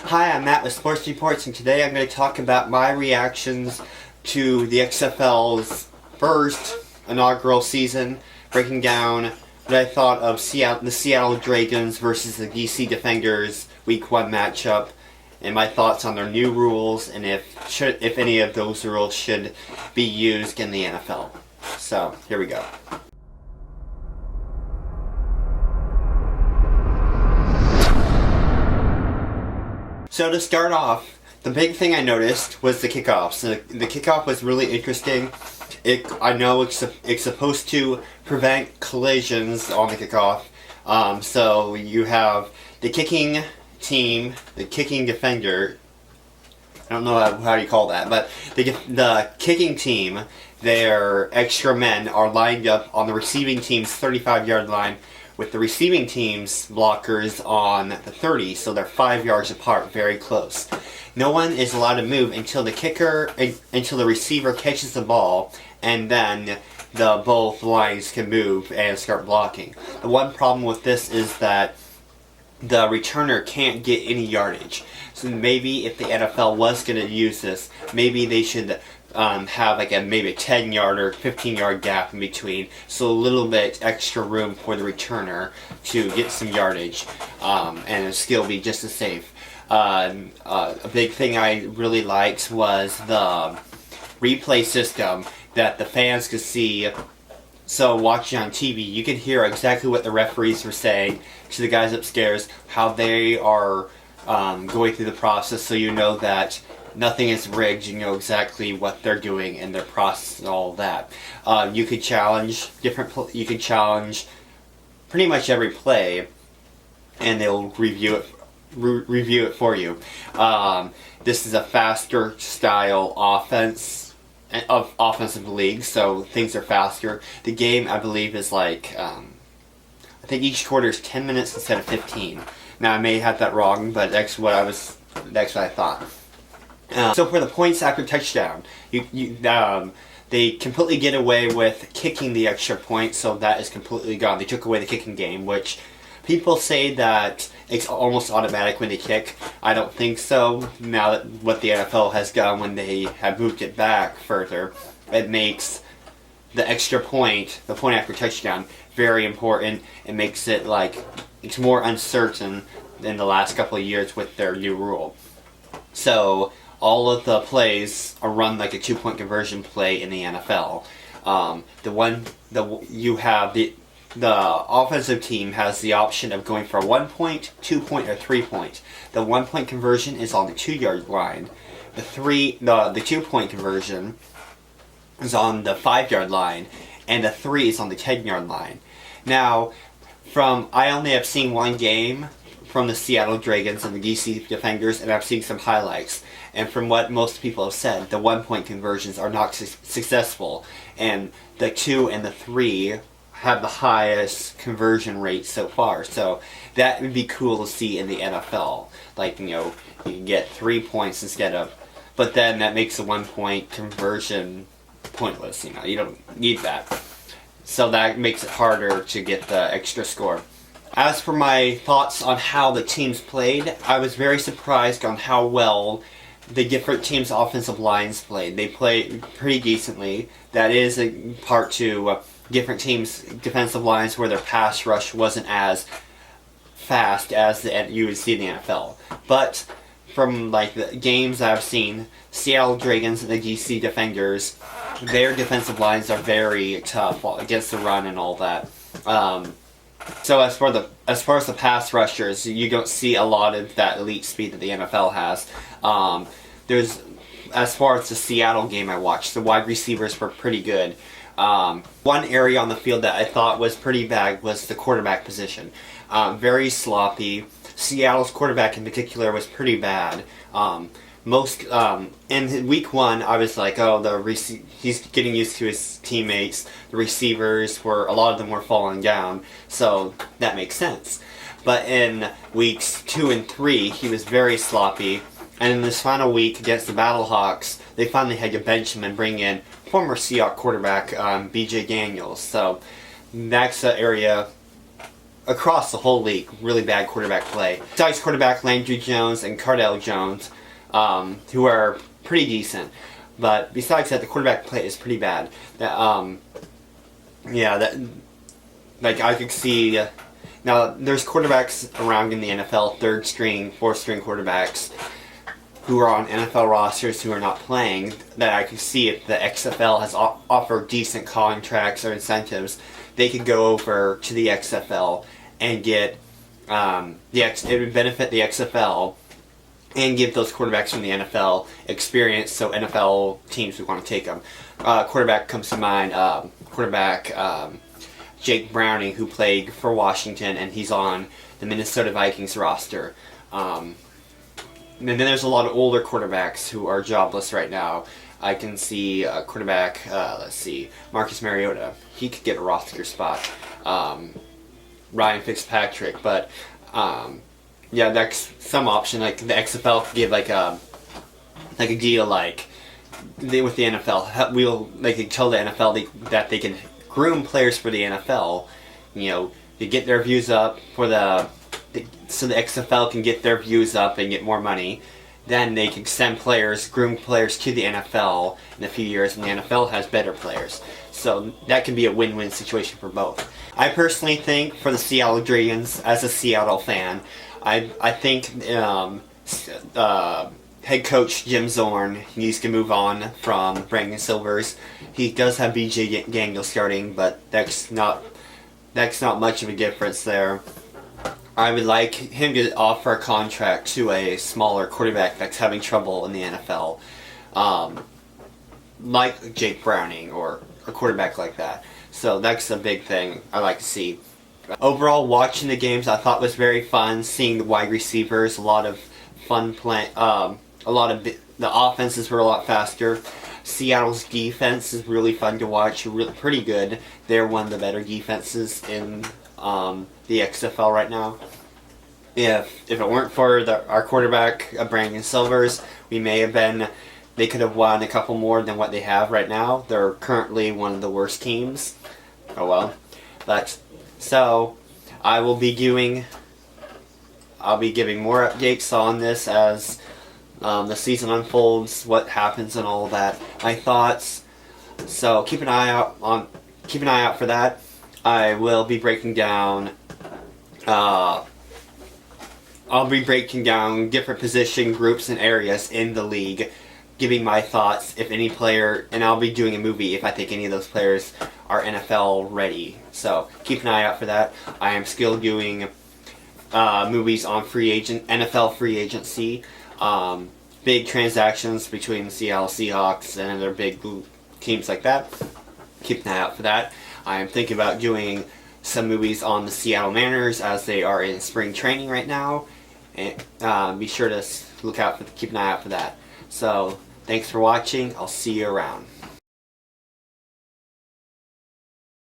Hi, I'm Matt with Sports Reports, and today I'm going to talk about my reactions to the XFL's first inaugural season, breaking down what I thought of the Seattle Dragons versus the DC Defenders Week 1 matchup, and my thoughts on their new rules, and if any of those rules should be used in the NFL. So, here we go. So to start off, the big thing I noticed was the kickoffs. The kickoff was really interesting. I know it's supposed to prevent collisions on the kickoff. So you have the kicking team, the kicking defender. I don't know how you call that, but the kicking team, their extra men are lined up on the receiving team's 35-yard line, with the receiving team's blockers on the 30, so they're 5 yards apart, very close. No one is allowed to move until the receiver catches the ball, and then both lines can move and start blocking. The one problem with this is that the returner can't get any yardage. So maybe if the NFL was going to use this, maybe they should have like maybe a 10-yard or 15-yard gap in between, so a little bit extra room for the returner to get some yardage, and still be just as safe. A big thing I really liked was the replay system that the fans could see. So watching on TV, you can hear exactly what the referees were saying to the guys upstairs, how they are going through the process, so you know that nothing is rigged. You know exactly what they're doing in their process and all of that. You could challenge pretty much every play, and they'll review it for you. This is a faster style offensive league, so things are faster. The game, I believe, is like I think each quarter is 10 minutes instead of 15. Now I may have that wrong, but that's what I thought. So for the points after touchdown, they completely get away with kicking the extra point, so that is completely gone. They took away the kicking game, which people say that it's almost automatic when they kick. I don't think so. Now that what the NFL has done when they have moved it back further, it makes the extra point, the point after touchdown, very important. It makes it like it's more uncertain than the last couple of years with their new rule. So all of the plays are run like a 2-point conversion play in the NFL. The offensive team has the option of going for a 1-point, 2-point, or 3-point. The 1-point conversion is on the 2-yard line. The 2-point conversion is on the 5-yard line, and the 3 is on the 10-yard line. Now, I only have seen one game from the Seattle Dragons and the DC Defenders, and I've seen some highlights. And from what most people have said, the 1-point conversions are not successful, and the 2 and the 3 have the highest conversion rate so far. So that would be cool to see in the NFL. Like, you can get 3 points instead of, but then that makes the 1-point conversion pointless. You don't need that. So that makes it harder to get the extra score. As for my thoughts on how the teams played, I was very surprised on how well the different teams' offensive lines played. They played pretty decently. That is in part to different teams' defensive lines where their pass rush wasn't as fast as you would see in the NFL. But from like the games I've seen, Seattle Dragons and the DC Defenders, their defensive lines are very tough against the run and all that. So as far as the pass rushers, you don't see a lot of that elite speed that the NFL has. As far as the Seattle game I watched, the wide receivers were pretty good. One area on the field that I thought was pretty bad was the quarterback position. Very sloppy. Seattle's quarterback in particular was pretty bad. In week 1, I was like, he's getting used to his teammates. The receivers a lot of them were falling down, so that makes sense. But in weeks 2 and 3, he was very sloppy. And in this final week against the Battlehawks, they finally had to bench him and bring in former Seahawks quarterback B.J. Daniels. So that's the area across the whole league, really bad quarterback play. Besides quarterback Landry Jones and Cardell Jones, who are pretty decent. But besides that, the quarterback play is pretty bad. Yeah, that, like, I could see. Now, there's quarterbacks around in the NFL, third string, fourth string quarterbacks, who are on NFL rosters who are not playing, that I could see if the XFL has offered decent contracts or incentives, they could go over to the XFL and get it would benefit the XFL and give those quarterbacks from the NFL experience, so NFL teams would want to take them. Quarterback comes to mind, Jake Browning, who played for Washington, and he's on the Minnesota Vikings roster. And then there's a lot of older quarterbacks who are jobless right now. I can see quarterback, Marcus Mariota. He could get a roster spot. Ryan Fitzpatrick, but yeah, that's some option. Like the XFL could give like a deal with the NFL. They could tell the NFL that they can groom players for the NFL. You know, to get their views up so the XFL can get their views up and get more money. Then they can send groom players to the NFL in a few years, and the NFL has better players. So that can be a win-win situation for both. I personally think for the Seattle Dragons, as a Seattle fan, I think head coach Jim Zorn needs to move on from Brandon Silvers. He does have BJ Daniels starting, but that's not much of a difference there. I would like him to offer a contract to a smaller quarterback that's having trouble in the NFL, like Jake Browning or a quarterback like that. So that's a big thing I like to see. Overall, watching the games I thought was very fun. Seeing the wide receivers, a lot of fun play. The offenses were a lot faster. Seattle's defense is really fun to watch. Pretty good. They're one of the better defenses in the XFL right now. If it weren't for our quarterback, Brandon Silvers, they could have won a couple more than what they have right now. They're currently one of the worst teams. Oh well. So I will be giving more updates on this as the season unfolds, what happens and all that. My thoughts. So keep an eye out for that. I will be breaking down. I'll be breaking down different position groups and areas in the league, giving my thoughts if any player, and I'll be doing a movie if I think any of those players are NFL ready. So keep an eye out for that. I am still doing movies on NFL free agency, big transactions between the Seattle Seahawks and other big teams like that. Keep an eye out for that. I am thinking about doing some movies on the Seattle Mariners as they are in spring training right now, and be sure to keep an eye out for that. So thanks for watching. I'll see you around.